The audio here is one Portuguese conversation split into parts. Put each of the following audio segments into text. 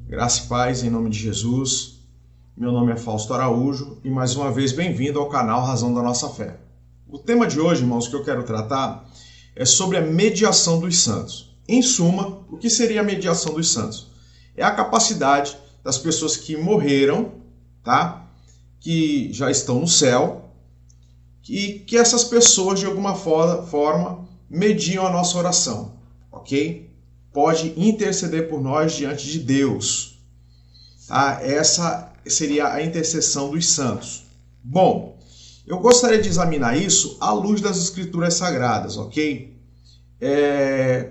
Graça e paz em nome de Jesus. Meu nome é Fausto Araújo e mais uma vez bem-vindo ao canal Razão da Nossa Fé. O tema de hoje, irmãos, que eu quero tratar é sobre a mediação dos santos. Em suma, o que seria a mediação dos santos? É a capacidade das pessoas que morreram, tá? Que já estão no céu, e que essas pessoas de alguma forma mediam a nossa oração, ok? Pode interceder por nós diante de Deus. Tá? Essa seria a intercessão dos santos. Bom, eu gostaria de examinar isso à luz das Escrituras Sagradas, ok?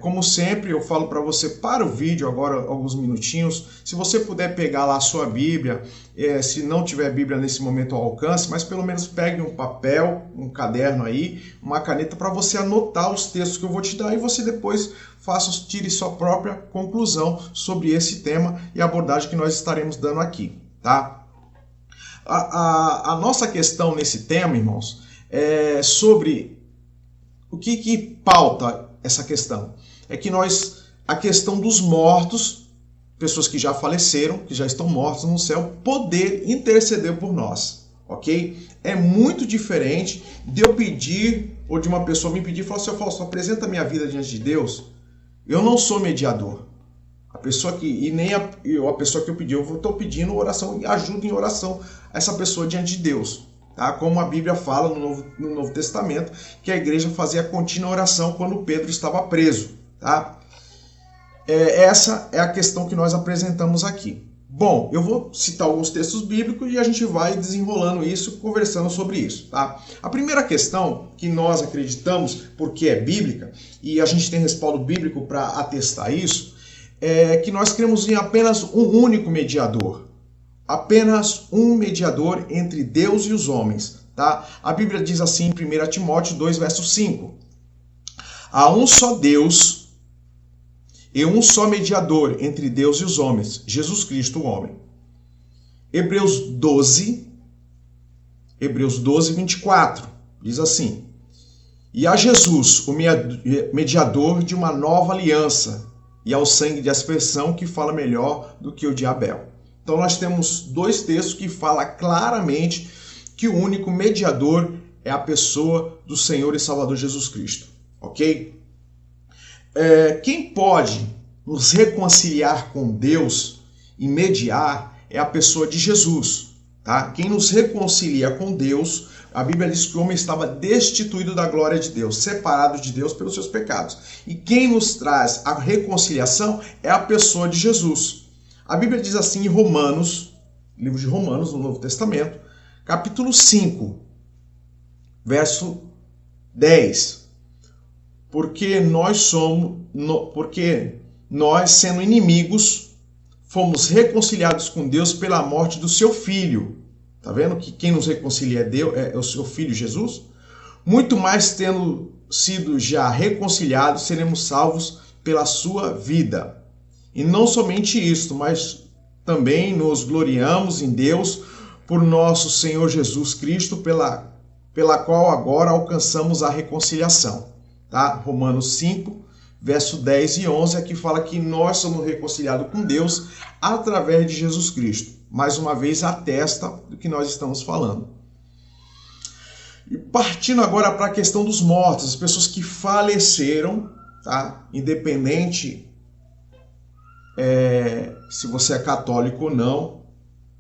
Como sempre, eu falo para você, para o vídeo agora, alguns minutinhos, se você puder pegar lá a sua Bíblia, se não tiver Bíblia nesse momento ao alcance, mas pelo menos pegue um papel, um caderno aí, uma caneta para você anotar os textos que eu vou te dar e você depois tire sua própria conclusão sobre esse tema e a abordagem que nós estaremos dando aqui, tá? A nossa questão nesse tema, irmãos, é sobre o que pauta essa questão. É que a questão dos mortos, pessoas que já faleceram, que já estão mortos no céu, poder interceder por nós, ok? É muito diferente de eu pedir, ou de uma pessoa me pedir, falar assim, Fausto, apresenta a minha vida diante de Deus. Eu não sou mediador. A pessoa a pessoa que eu pedi, eu estou pedindo oração e ajuda em oração a essa pessoa diante de Deus. Tá? Como a Bíblia fala no Novo Testamento, que a igreja fazia contínua oração quando Pedro estava preso. Tá? Essa é a questão que nós apresentamos aqui. Bom, eu vou citar alguns textos bíblicos e a gente vai desenrolando isso, conversando sobre isso. Tá? A primeira questão que nós acreditamos, porque é bíblica, e a gente tem respaldo bíblico para atestar isso, é que nós cremos em apenas um único mediador. Apenas um mediador entre Deus e os homens. Tá? A Bíblia diz assim em 1 Timóteo 2, verso 5. Há um só Deus e um só mediador entre Deus e os homens, Jesus Cristo, o homem. Hebreus 12, 24, diz assim. E a Jesus, o mediador de uma nova aliança, e ao sangue de aspersão que fala melhor do que o de Abel. Então nós temos dois textos que falam claramente que o único mediador é a pessoa do Senhor e Salvador Jesus Cristo. Ok? Quem pode nos reconciliar com Deus e mediar é a pessoa de Jesus. Tá? Quem nos reconcilia com Deus, a Bíblia diz que o homem estava destituído da glória de Deus, separado de Deus pelos seus pecados. E quem nos traz a reconciliação é a pessoa de Jesus. A Bíblia diz assim em Romanos, livro de Romanos, no Novo Testamento, capítulo 5, verso 10. Porque nós, sendo inimigos, fomos reconciliados com Deus pela morte do seu Filho. Está vendo que quem nos reconcilia é o seu Filho Jesus? Muito mais tendo sido já reconciliados, seremos salvos pela sua vida. E não somente isto, mas também nos gloriamos em Deus por nosso Senhor Jesus Cristo, pela qual agora alcançamos a reconciliação. Tá? Romanos 5, verso 10 e 11, aqui fala que nós somos reconciliados com Deus através de Jesus Cristo. Mais uma vez atesta do que nós estamos falando. E partindo agora para a questão dos mortos, as pessoas que faleceram, tá? Independente se você é católico ou não,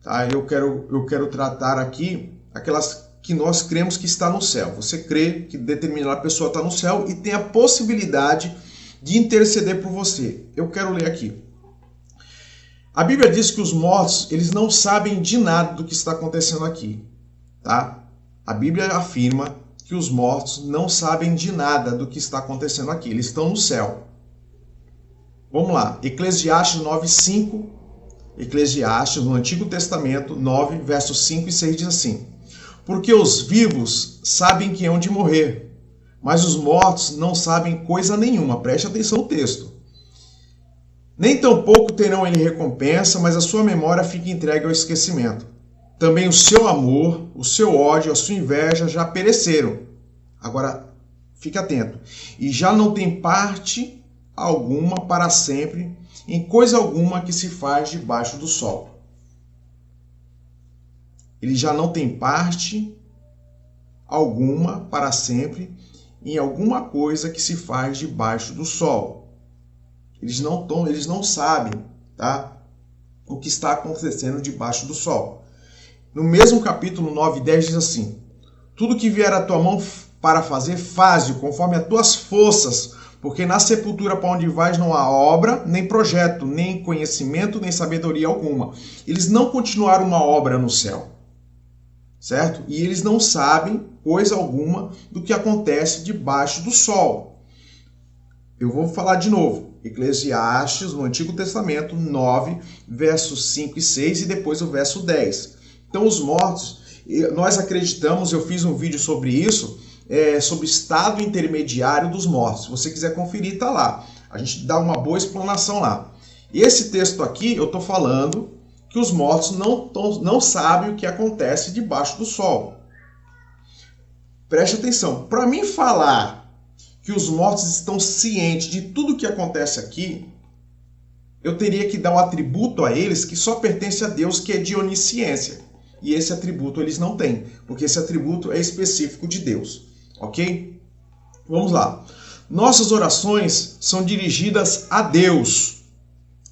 tá? Eu quero tratar aqui aquelas que nós cremos que está no céu. Você crê que determinada pessoa está no céu e tem a possibilidade de interceder por você. Eu quero ler aqui. A Bíblia diz que os mortos, eles não sabem de nada do que está acontecendo aqui, tá? A Bíblia afirma que os mortos não sabem de nada do que está acontecendo aqui. Eles estão no céu. Vamos lá. Eclesiastes 9:5. Eclesiastes, no Antigo Testamento, 9, versos 5 e 6, diz assim. Porque os vivos sabem que hão de morrer, mas os mortos não sabem coisa nenhuma. Preste atenção no texto. Nem tampouco terão ele recompensa, mas a sua memória fica entregue ao esquecimento. Também o seu amor, o seu ódio, a sua inveja já pereceram. Agora, Fique atento. E já não tem parte alguma para sempre em coisa alguma que se faz debaixo do sol. Ele já não tem parte alguma para sempre em alguma coisa que se faz debaixo do sol. Eles não sabem, tá, o que está acontecendo debaixo do sol. No mesmo capítulo 9 e 10 diz assim: tudo que vier à tua mão para fazer, faze-o conforme as tuas forças, porque na sepultura para onde vais não há obra, nem projeto, nem conhecimento, nem sabedoria alguma. Eles não continuaram uma obra no céu, certo? E eles não sabem coisa alguma do que acontece debaixo do sol. Eu vou falar de novo. Eclesiastes, no Antigo Testamento, 9, versos 5 e 6 e depois o verso 10. Então os mortos, nós acreditamos, eu fiz um vídeo sobre isso, sobre o estado intermediário dos mortos. Se você quiser conferir, está lá. A gente dá uma boa explanação lá. Esse texto aqui, eu estou falando que os mortos não sabem o que acontece debaixo do sol. Preste atenção. Para mim falar que os mortos estão cientes de tudo o que acontece aqui, eu teria que dar um atributo a eles que só pertence a Deus, que é de onisciência. E esse atributo eles não têm, porque esse atributo é específico de Deus. Ok? Vamos lá. Nossas orações são dirigidas a Deus.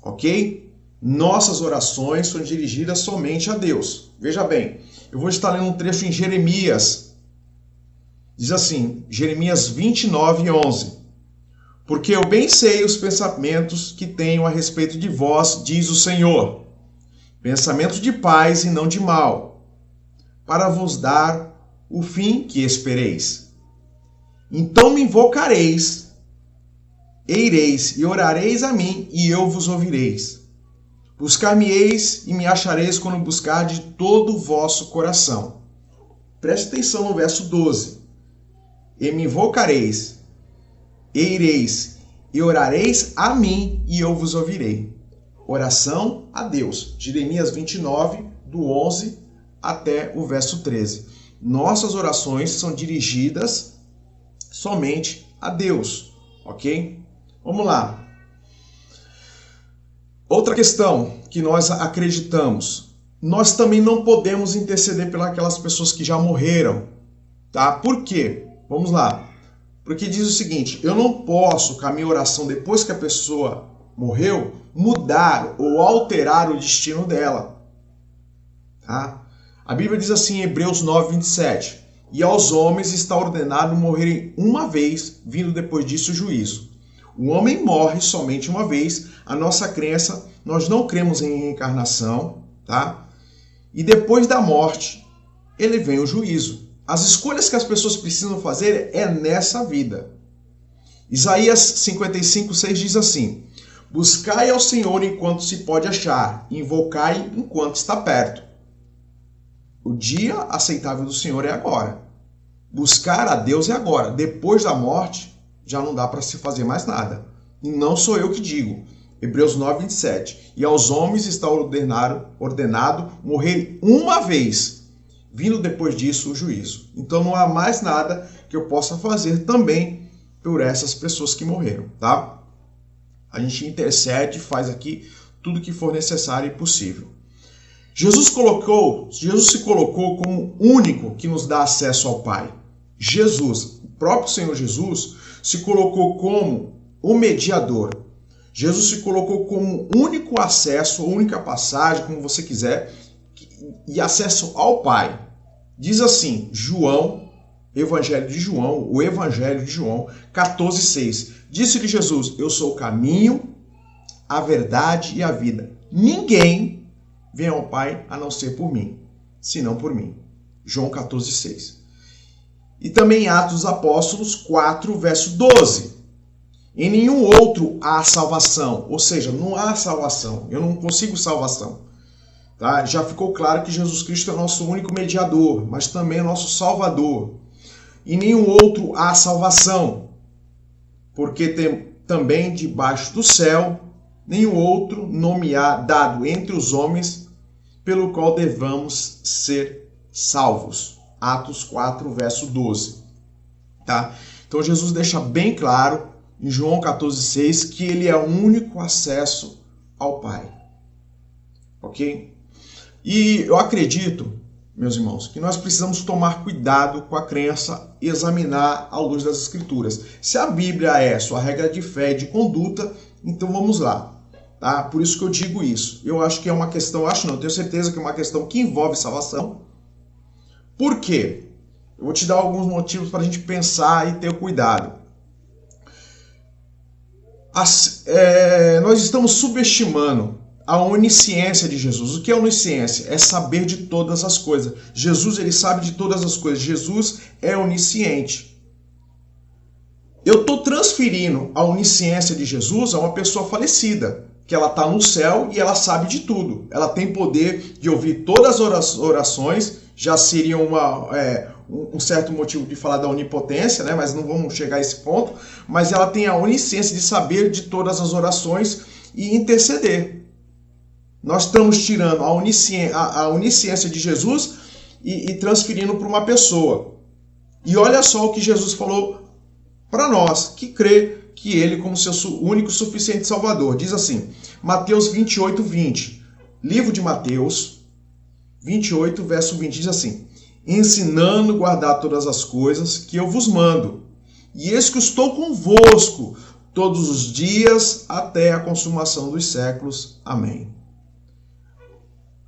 Ok? Nossas orações são dirigidas somente a Deus. Veja bem, eu vou estar lendo um trecho em Jeremias. Diz assim, Jeremias 29, 11. Porque eu bem sei os pensamentos que tenho a respeito de vós, diz o Senhor. Pensamentos de paz e não de mal, para vos dar o fim que espereis. Então me invocareis, e ireis, e orareis a mim, e eu vos ouvireis. Buscar-me-eis e me achareis quando buscar de todo o vosso coração. Preste atenção no verso 12. E me invocareis, e ireis, e orareis a mim, e eu vos ouvirei. Oração a Deus. Jeremias 29, do 11 até o verso 13. Nossas orações são dirigidas somente a Deus, ok? Vamos lá. Outra questão que nós acreditamos. Nós também não podemos interceder pelas pessoas que já morreram, tá? Por quê? Vamos lá. Porque diz o seguinte, eu não posso, com a minha oração depois que a pessoa morreu, mudar ou alterar o destino dela. Tá? A Bíblia diz assim em Hebreus 9, 27. E aos homens está ordenado morrerem uma vez, vindo depois disso o juízo. O homem morre somente uma vez. A nossa crença, nós não cremos em reencarnação, tá? E depois da morte, ele vem o juízo. As escolhas que as pessoas precisam fazer é nessa vida. Isaías 55, 6 diz assim: buscai ao Senhor enquanto se pode achar, invocai enquanto está perto. O dia aceitável do Senhor é agora. Buscar a Deus é agora. Depois da morte, já não dá para se fazer mais nada. E não sou eu que digo. Hebreus 9, 27. E aos homens está ordenado morrer uma vez, vindo depois disso o juízo. Então não há mais nada que eu possa fazer também por essas pessoas que morreram, tá? A gente intercede, faz aqui tudo que for necessário e possível. Jesus se colocou como o único que nos dá acesso ao Pai. Jesus, o próprio Senhor Jesus, se colocou como o mediador. Jesus se colocou como único acesso, única passagem, como você quiser, e acesso ao Pai. Diz assim, João, o Evangelho de João 14,6. Disse-lhe Jesus, eu sou o caminho, a verdade e a vida. Ninguém vem ao Pai a não ser por mim, senão por mim. João 14,6. E também Atos dos Apóstolos 4, verso 12. Em nenhum outro há salvação, ou seja, não há salvação, eu não consigo salvação. Tá? Já ficou claro que Jesus Cristo é o nosso único mediador, mas também é nosso Salvador. Em nenhum outro há salvação, porque também debaixo do céu, nenhum outro nome há dado entre os homens, pelo qual devamos ser salvos. Atos 4, verso 12. Tá? Então, Então Jesus deixa bem claro em João 14,6 que ele é o único acesso ao Pai. Ok? E eu acredito, meus irmãos, que nós precisamos tomar cuidado com a crença e examinar à luz das Escrituras. Se a Bíblia é sua regra de fé e de conduta, então vamos lá. Tá? Por isso que eu digo isso. Eu acho que é uma questão, eu tenho certeza que é uma questão que envolve salvação. Por quê? Eu vou te dar alguns motivos para a gente pensar e ter cuidado. Nós estamos subestimando a onisciência de Jesus. O que é onisciência? É saber de todas as coisas. Jesus, ele sabe de todas as coisas. Jesus é onisciente. Eu estou transferindo a onisciência de Jesus a uma pessoa falecida, que ela está no céu e ela sabe de tudo. Ela tem poder de ouvir todas as orações, já seria um certo motivo de falar da onipotência, né? Mas não vamos chegar a esse ponto. Mas ela tem a onisciência de saber de todas as orações e interceder. Nós estamos tirando a onisciência de Jesus e transferindo para uma pessoa. E olha só o que Jesus falou para nós, que crê que ele como seu único e suficiente Salvador. Diz assim, Mateus 28, 20. Livro de Mateus 28, verso 20, diz assim, ensinando a guardar todas as coisas que eu vos mando. E eis que estou convosco todos os dias até a consumação dos séculos. Amém.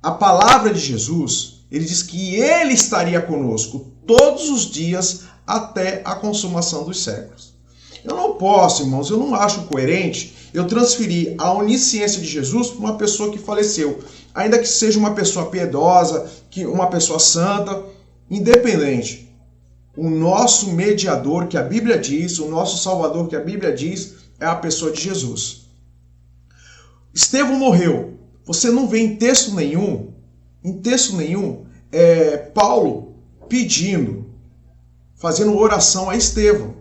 A palavra de Jesus, ele diz que ele estaria conosco todos os dias até a consumação dos séculos. Eu não posso, irmãos, eu não acho coerente eu transferir a onisciência de Jesus para uma pessoa que faleceu. Ainda que seja uma pessoa piedosa, uma pessoa santa, independente. O nosso mediador, que a Bíblia diz, o nosso Salvador, que a Bíblia diz, é a pessoa de Jesus. Estevão morreu. Você não vê em texto nenhum, Paulo pedindo, fazendo oração a Estevão.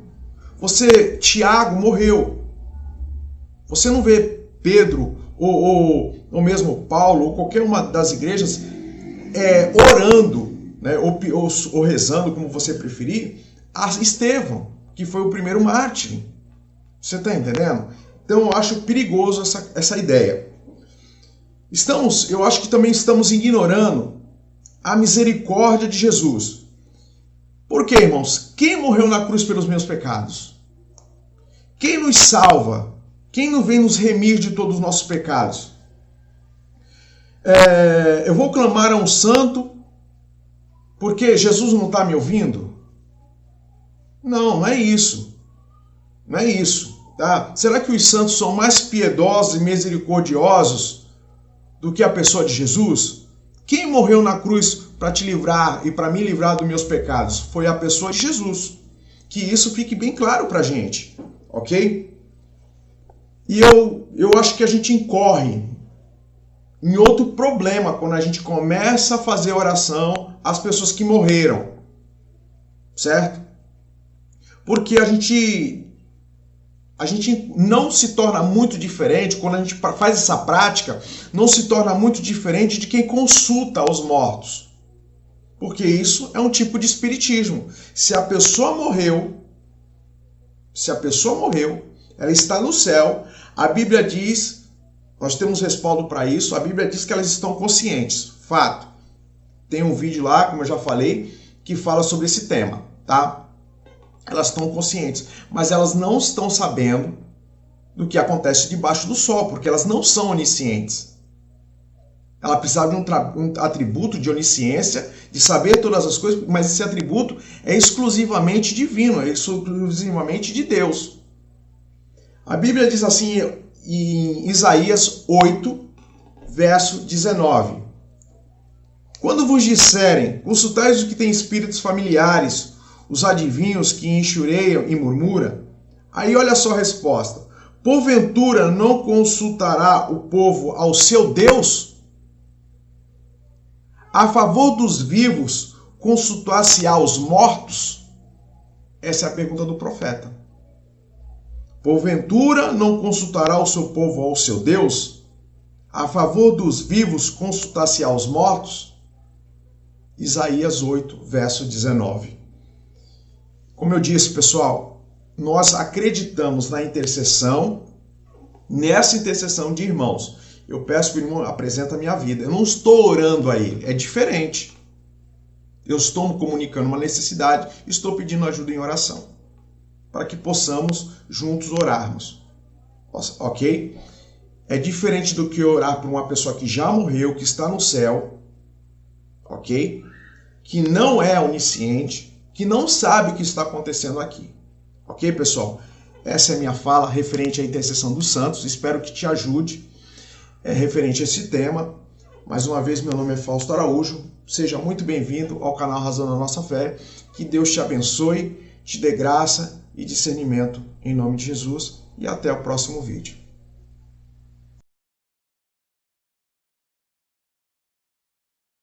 Tiago morreu. Você não vê Pedro ou mesmo Paulo ou qualquer uma das igrejas orando, né, ou rezando, como você preferir, a Estevão, que foi o primeiro mártir. Você está entendendo? Então eu acho perigoso essa ideia. Eu acho que também estamos ignorando a misericórdia de Jesus. Por quê, irmãos? Quem morreu na cruz pelos meus pecados? Quem nos salva? Quem não vem nos remir de todos os nossos pecados? Eu vou clamar a um santo porque Jesus não está me ouvindo? Não é isso. Não é isso. Tá? Será que os santos são mais piedosos e misericordiosos do que a pessoa de Jesus? Quem morreu na cruz para te livrar e para me livrar dos meus pecados? Foi a pessoa de Jesus. Que isso fique bem claro para a gente, ok? E eu acho que a gente incorre em outro problema quando a gente começa a fazer oração às pessoas que morreram, certo? Porque a gente não se torna muito diferente, quando a gente faz essa prática, não se torna muito diferente de quem consulta os mortos. Porque isso é um tipo de espiritismo. Se a pessoa morreu, ela está no céu, a Bíblia diz, nós temos respaldo para isso, a Bíblia diz que elas estão conscientes. Fato. Tem um vídeo lá, como eu já falei, que fala sobre esse tema, tá? Elas estão conscientes, mas elas não estão sabendo do que acontece debaixo do sol, porque elas não são oniscientes. Ela precisava de um atributo de onisciência, de saber todas as coisas, mas esse atributo é exclusivamente divino, é exclusivamente de Deus. A Bíblia diz assim em Isaías 8, verso 19. Quando vos disserem, consultai os que têm espíritos familiares, os adivinhos que enxureiam e murmuram, aí olha só a resposta. Porventura não consultará o povo ao seu Deus? A favor dos vivos, consultar-se-á os mortos? Essa é a pergunta do profeta. Porventura não consultará o seu povo ao seu Deus? A favor dos vivos, consultar-se-á os mortos? Isaías 8, verso 19. Como eu disse, pessoal, nós acreditamos na intercessão, nessa intercessão de irmãos. Eu peço que o irmão apresente a minha vida. Eu não estou orando a ele, é diferente. Eu estou me comunicando uma necessidade, estou pedindo ajuda em oração, para que possamos juntos orarmos. Ok? É diferente do que orar por uma pessoa que já morreu, que está no céu, ok? Que não é onisciente, que não sabe o que está acontecendo aqui. Ok, pessoal? Essa é a minha fala referente à intercessão dos santos. Espero que te ajude referente a esse tema. Mais uma vez, meu nome é Fausto Araújo. Seja muito bem-vindo ao canal Razão da Nossa Fé. Que Deus te abençoe, te dê graça e discernimento em nome de Jesus. E até o próximo vídeo.